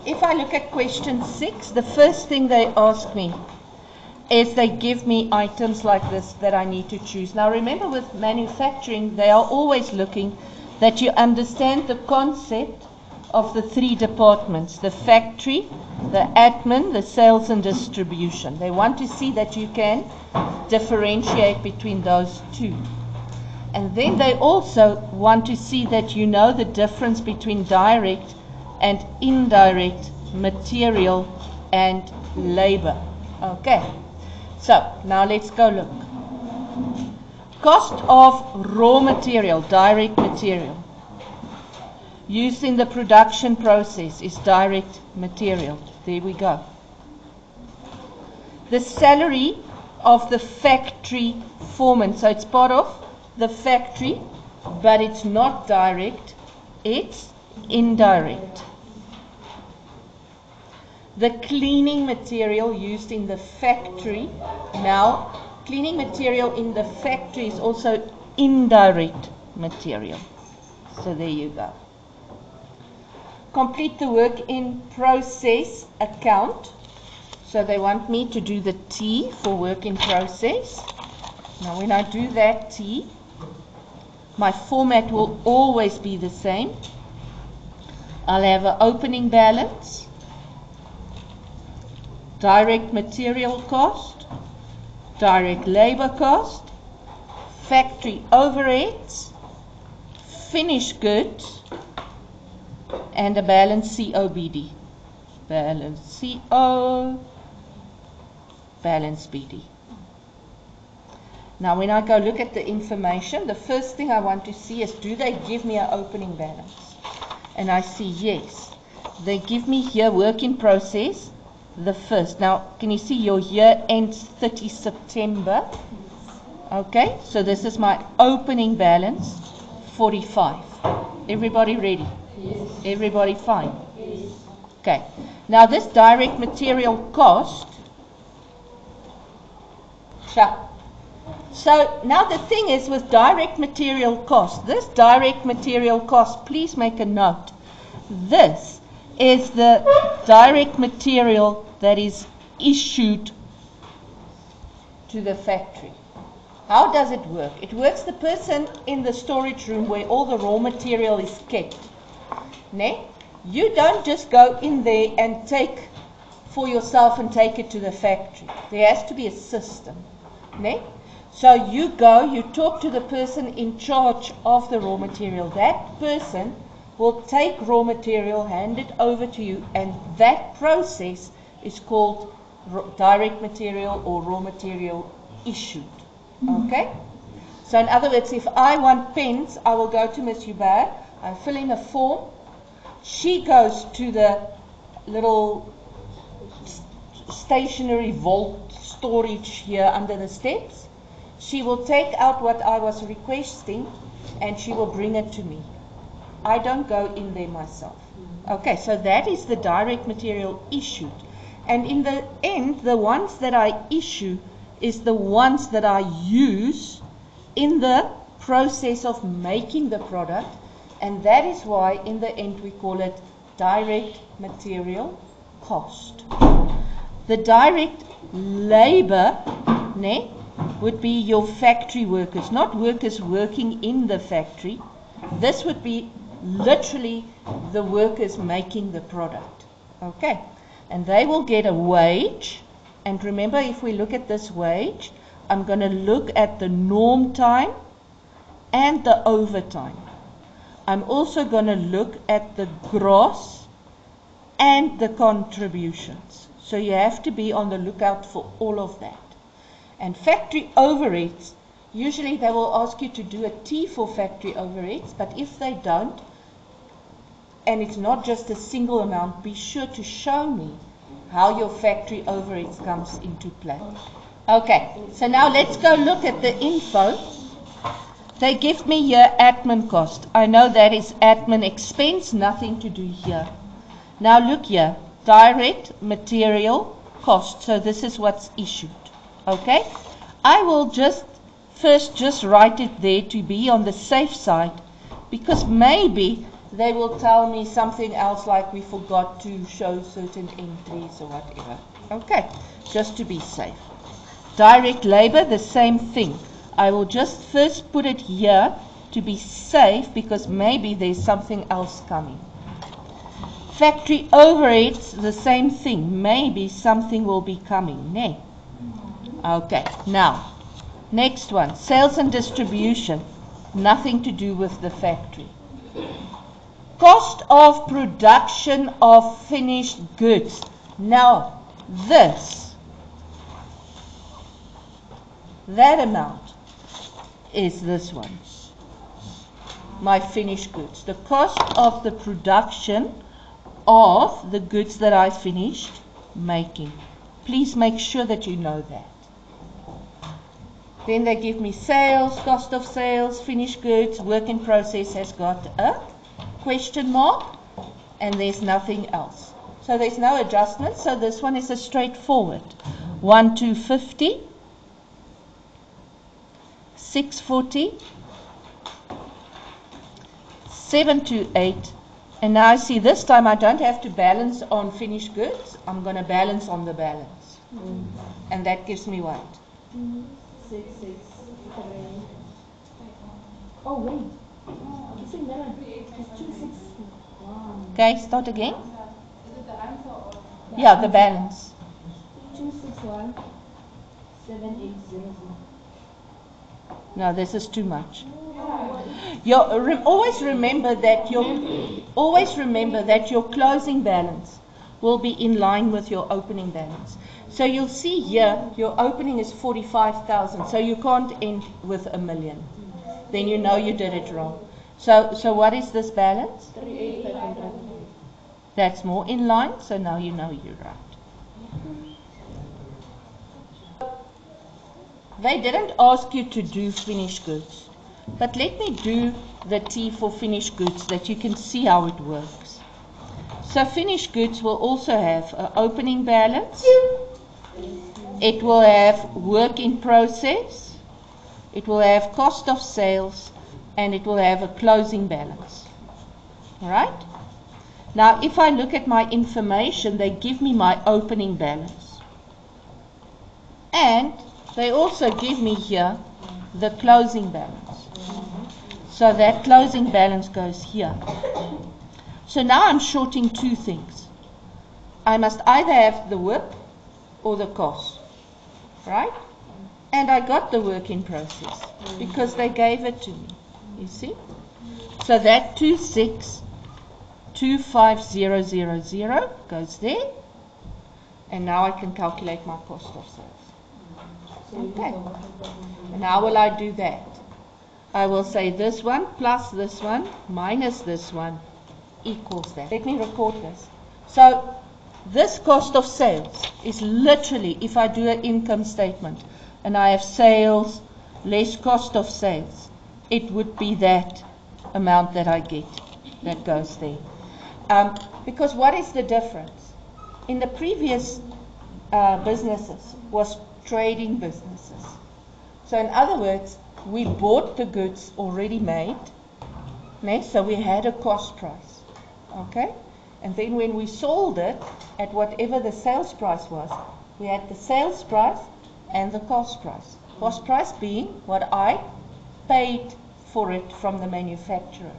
if I look at question 6, the first thing they ask me is they give me items like this that I need to choose. Now remember, with manufacturing, they are always looking that you understand the concept of the 3 departments: the factory, the admin, the sales and distribution. They want to see that you can differentiate between those 2. And then they also want to see that you know the difference between direct and indirect material and labor. Okay, so now let's go look. Cost of raw material, direct material, used in the production process is direct material. There we go. The salary of the factory foreman, so it's part of the factory, but it's not direct, it's indirect. The cleaning material used in the factory, now cleaning material in the factory is also indirect material. So there you go. Complete the work in process account. So they want me to do the T for work in process. Now when I do that T, my format will always be the same. I'll have an opening balance, direct material cost, direct labor cost, factory overheads, finished goods, and a balance COBD. Balance CO, balance BD. Now when I go look at the information, the first thing I want to see is, do they give me an opening balance? And I see yes. They give me here work in process, the first. Now can you see your year ends 30 September? Okay, so this is my opening balance, 45. Everybody ready? Yes. Everybody fine? Yes. Okay, now this direct material cost, so now the thing is with direct material cost, this direct material cost, please make a note, this is the direct material that is issued to the factory. How does it work? It works the person in the storage room where all the raw material is kept. Ne? You don't just go in there and take for yourself and take it to the factory. There has to be a system. Ne? So you go, you talk to the person in charge of the raw material. That person will take raw material, hand it over to you, and that process is called direct material or raw material issued. Okay? So in other words, if I want pens, I will go to Ms. Hubert, I fill in a form, she goes to the little stationary vault storage here under the steps. She will take out what I was requesting and she will bring it to me. I don't go in there myself. Okay, so that is the direct material issued. And in the end, the ones that I issue is the ones that I use in the process of making the product. And that is why in the end we call it direct material cost. The direct labor would be your factory workers, not workers working in the factory. This would be literally the workers making the product. Okay, and they will get a wage. And remember, if we look at this wage, I'm going to look at the norm time and the overtime. I'm also going to look at the gross and the contributions. So you have to be on the lookout for all of that. And factory overheads, usually they will ask you to do a T for factory overheads, but if they don't, and it's not just a single amount, be sure to show me how your factory overheads comes into play. Okay, so now let's go look at the info. They give me here admin cost. I know that is admin expense, nothing to do here. Now look here, direct material cost. So this is what's issued. Okay, I will just first write it there to be on the safe side, because maybe they will tell me something else like we forgot to show certain entries or whatever. Okay, just to be safe. Direct labor, the same thing. I will just first put it here to be safe because maybe there's something else coming. Factory overheads, the same thing. Maybe something will be coming. Nee? Okay, now, next one. Sales and distribution. Nothing to do with the factory. Cost of production of finished goods. Now, that amount is this one. My finished goods. The cost of the production of the goods that I finished making. Please make sure that you know that. Then they give me sales, cost of sales, finished goods, work in process has got a question mark, and there's nothing else. So there's no adjustment, so this one is a straightforward. 1,250, 640, 728, and now I see this time I don't have to balance on finished goods, I'm going to balance on the balance. And that gives me what? 663. Oh wait. You think that it's 261. Okay, start again. Is it the answer or? Yeah, the balance. 261 7800. No, this is too much. Always remember that your closing balance will be in line with your opening balance. So you'll see here your opening is 45,000. So you can't end with 1 million. Then you know you did it wrong. So what is this balance? 38,500. That's more in line. So now you know you're right. They didn't ask you to do finished goods. But let me do the T for finished goods that you can see how it works. So finished goods will also have an opening balance. It will have work in process. It will have cost of sales. And it will have a closing balance. Alright? Now if I look at my information, they give me my opening balance. And they also give me here the closing balance. So that closing balance goes here. So now I'm shorting two things. I must either have the WIP or the cost. Right? And I got the work in process because they gave it to me. You see? So that 2625000 goes there. And now I can calculate my cost of sales. Okay. And how will I do that? I will say this one plus this one minus this one equals that. Let me record this. So this cost of sales is literally, if I do an income statement and I have sales less cost of sales, it would be that amount that I get that goes there. Because what is the difference? In the previous businesses was trading businesses. So in other words, we bought the goods already made, so we had a cost price, okay? And then when we sold it at whatever the sales price was, we had the sales price and the cost price. Cost price being what I paid for it from the manufacturer.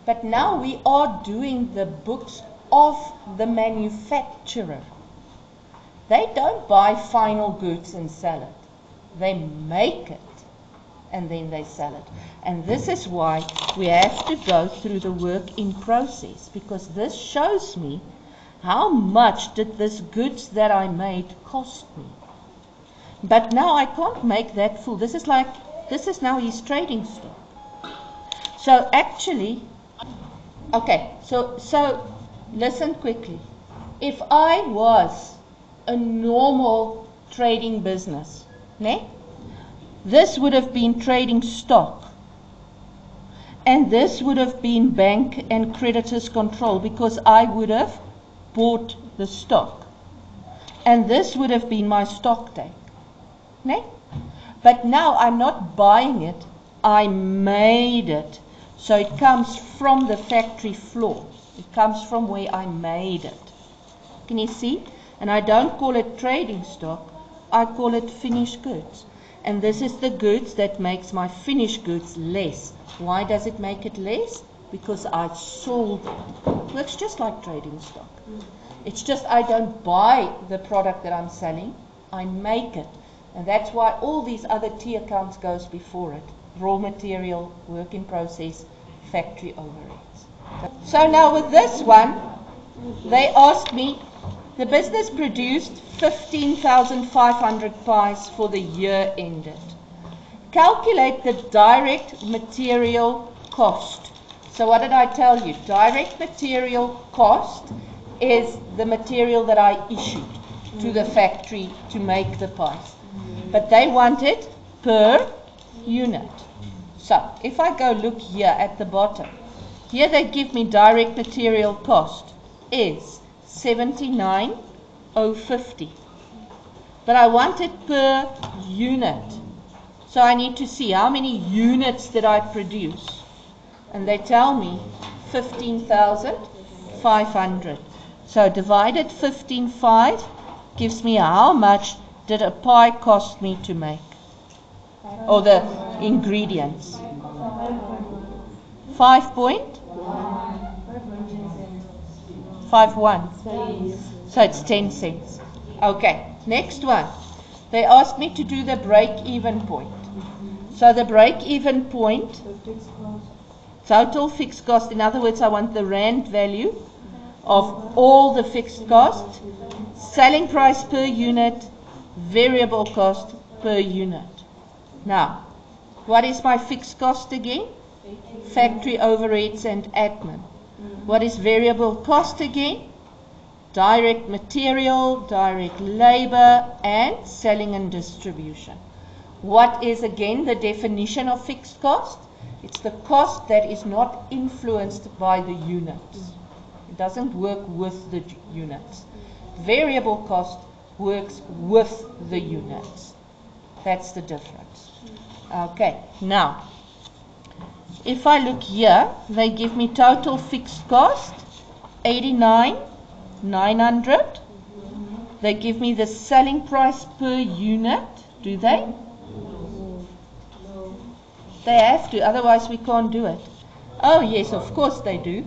But now we are doing the books of the manufacturer. They don't buy final goods and sell it. They make it and then they sell it. And this is why we have to go through the work in process, because this shows me how much did this goods that I made cost me. But now I can't make that full. This is now his trading stock. So actually, okay, so listen quickly. If I was a normal trading business, this would have been trading stock. And this would have been bank and creditors control because I would have bought the stock. And this would have been my stock tank. But now I'm not buying it, I made it. So it comes from the factory floor. It comes from where I made it. Can you see? And I don't call it trading stock, I call it finished goods. And this is the goods that makes my finished goods less. Why does it make it less? Because I sold it. Works just like trading stock. It's just I don't buy the product that I'm selling, I make it. And that's why all these other T accounts goes before it. Raw material, work in process, factory overheads. So now with this one, they asked me, the business produced 15,500 pies for the year ended. Calculate the direct material cost. So what did I tell you? Direct material cost is the material that I issued to the factory to make the pies. But they want it per unit. So if I go look here at the bottom, here they give me direct material cost is 79,050. But I want it per unit. So I need to see how many units did I produce. And they tell me 15,500. So divided 15.5 gives me how much did a pie cost me to make. Or the ingredients. 5.51. So it's 10 cents. Okay, next one. They asked me to do the break-even point. So the break-even point, total fixed cost, in other words, I want the rand value of all the fixed cost, selling price per unit, variable cost per unit. Now, what is my fixed cost again? Factory overheads and admin. What is variable cost again? Direct material, direct labor, and selling and distribution. What is again the definition of fixed cost? It's the cost that is not influenced by the units. It doesn't work with the units. Variable cost works with the units. That's the difference. Okay, now, if I look here, they give me total fixed cost, 89,900. They give me the selling price per unit, do they? They have to, otherwise we can't do it. Oh yes, of course they do.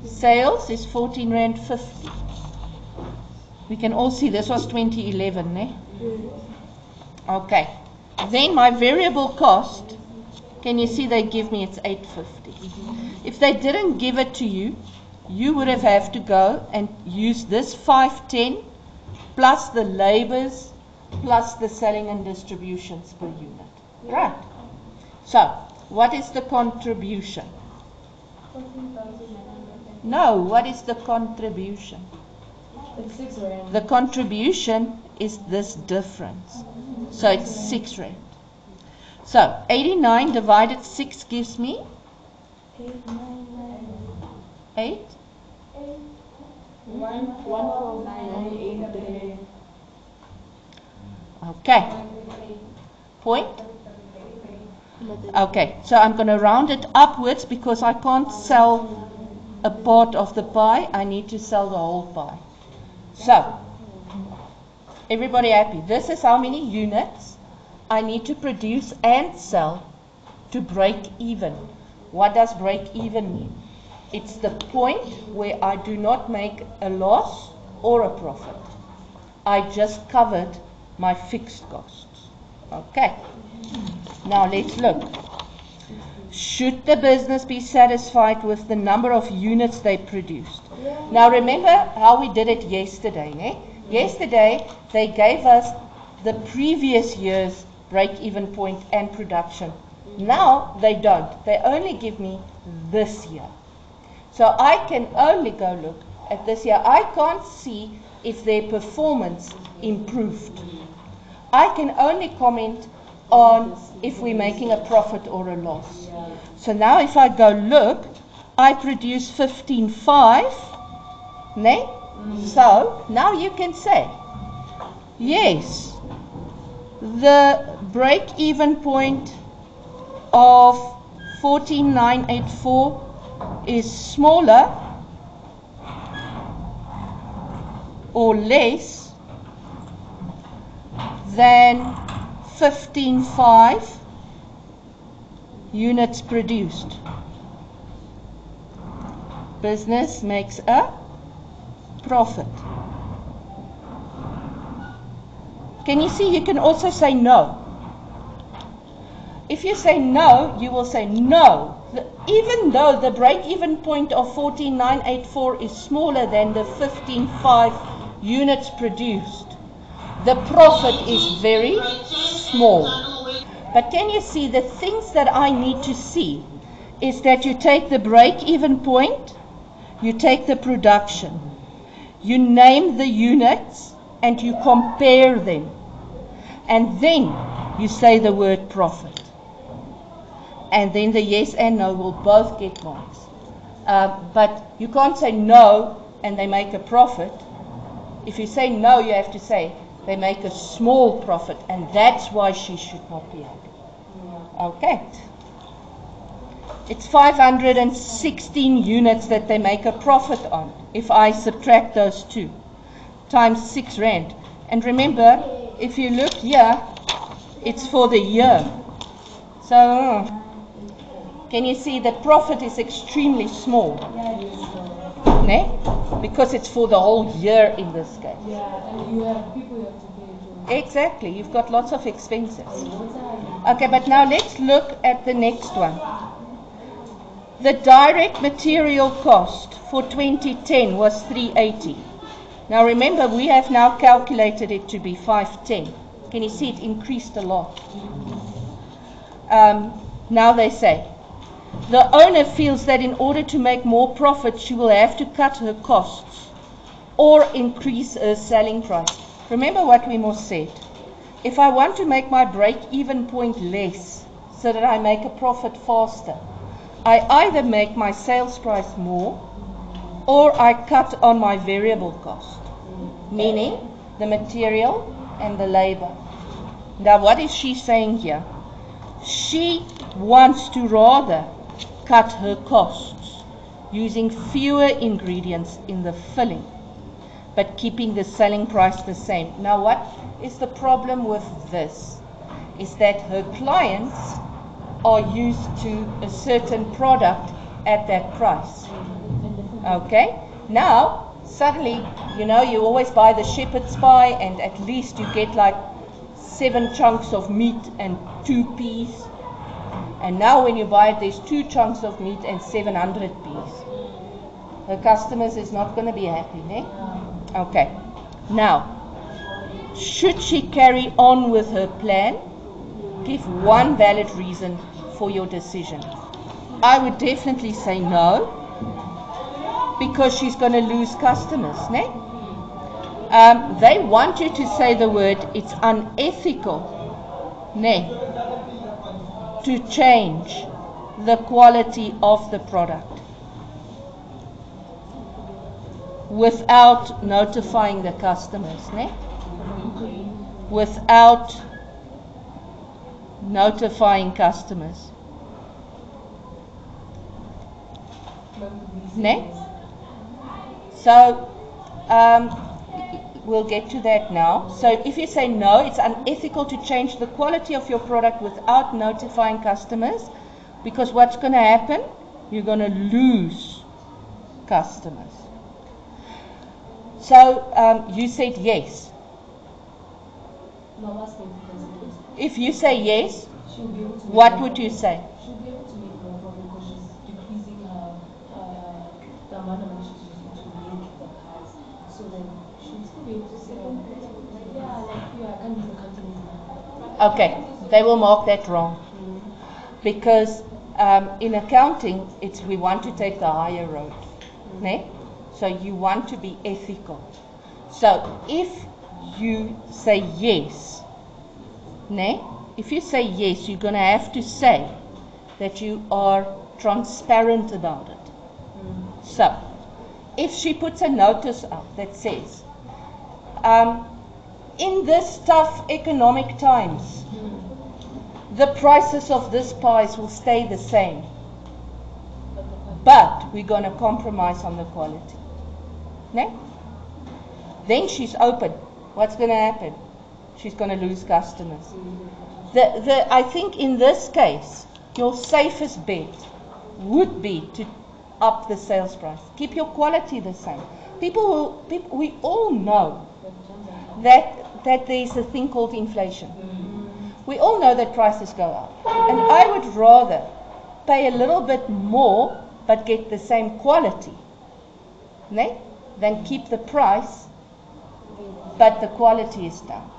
Sales is 14 Rand 50. We can all see this was 2011, eh? Okay. Then my variable cost, can you see they give me it's 850. If they didn't give it to you, you would have to go and use this 510 plus the labors plus the selling and distributions per unit. Right. So, what is the contribution? 14,900. No, what is the contribution? It's 6 Rand. The contribution is this difference. So it's 6 Rand. So 89 divided 6 gives me 8. 1,498. Okay. Point. Okay, so I'm going to round it upwards because I can't sell a part of the pie. I need to sell the whole pie. So, everybody happy? This is how many units I need to produce and sell to break even. What does break even mean? It's the point where I do not make a loss or a profit. I just covered my fixed costs. Okay. Now let's look. Should the business be satisfied with the number of units they produced? Now remember how we did it yesterday, né? Yesterday they gave us the previous year's break-even point and production. Now they don't. They only give me this year. So I can only go look at this year. I can't see if their performance improved. I can only comment on if we're making a profit or a loss. So now if I go look, I produce 15.5, ne? So now you can say, yes, the break-even point of 14,984 is smaller or less than 15,500 units produced. Business makes a profit. Can you see? You can also say no. If you say no, you will say no. Even though the break-even point of 14,984 is smaller than the 15,500 units produced, the profit is very small. But can you see, the things that I need to see is that you take the break-even point, you take the production, you name the units, and you compare them. And then you say the word profit. And then the yes and no will both get marks. But you can't say no and they make a profit. If you say no, you have to say they make a small profit, and that's why she should not be happy. Okay. It's 516 units that they make a profit on. If I subtract those two, times 6 rand. And remember, if you look here, it's for the year. So, can you see the profit is extremely small? Ne? Because it's for the whole year in this case. Yeah, and you have people you have to pay to. Exactly, you've got lots of expenses. Okay, but now let's look at the next one. The direct material cost for 2010 was 380. Now remember, we have now calculated it to be 510. Can you see it increased a lot? Now they say, the owner feels that in order to make more profit, she will have to cut her costs or increase her selling price. Remember what we most said. If I want to make my break-even point less so that I make a profit faster, I either make my sales price more or I cut on my variable cost, meaning the material and the labor. Now what is she saying here? She wants to rather cut her costs using fewer ingredients in the filling, but keeping the selling price the same. Now what is the problem with this? Is that her clients are used to a certain product at that price. Okay? Now, suddenly, you always buy the shepherd's pie and at least you get like 7 chunks of meat and 2 peas. And now when you buy it, there's 2 chunks of meat and 700 peas. The customers is not going to be happy, ne? Okay. Now, should she carry on with her plan? Give one valid reason for your decision. I would definitely say no, because she's going to lose customers, ne? They want you to say the word, it's unethical, ne, to change the quality of the product without notifying the customers, ne? Without notifying customers. Ne? So, we'll get to that now. So if you say no, it's unethical to change the quality of your product without notifying customers, because what's going to happen? You're going to lose customers. So you said yes. No, I'm asking because If you say yes, she'll be able to. what would you say? She'll be able to make more profit because she's decreasing the amount of money she's using to make the pies. So then she'll still be able to sell. I can't use the company's name. Okay, they will mark that wrong. Because in accounting, we want to take the higher road. Ne? So you want to be ethical. So if you say yes, ne? If you say yes, you're going to have to say that you are transparent about it. So if she puts a notice out that says, in this tough economic times, the prices of this pies will stay the same, But the quality. but we're going to compromise on the quality. No? Then she's open. What's going to happen? She's going to lose customers. I think in this case, your safest bet would be to up the sales price. Keep your quality the same. We all know that there's a thing called inflation. We all know that prices go up. And I would rather pay a little bit more but get the same quality, né? Than keep the price but the quality is down.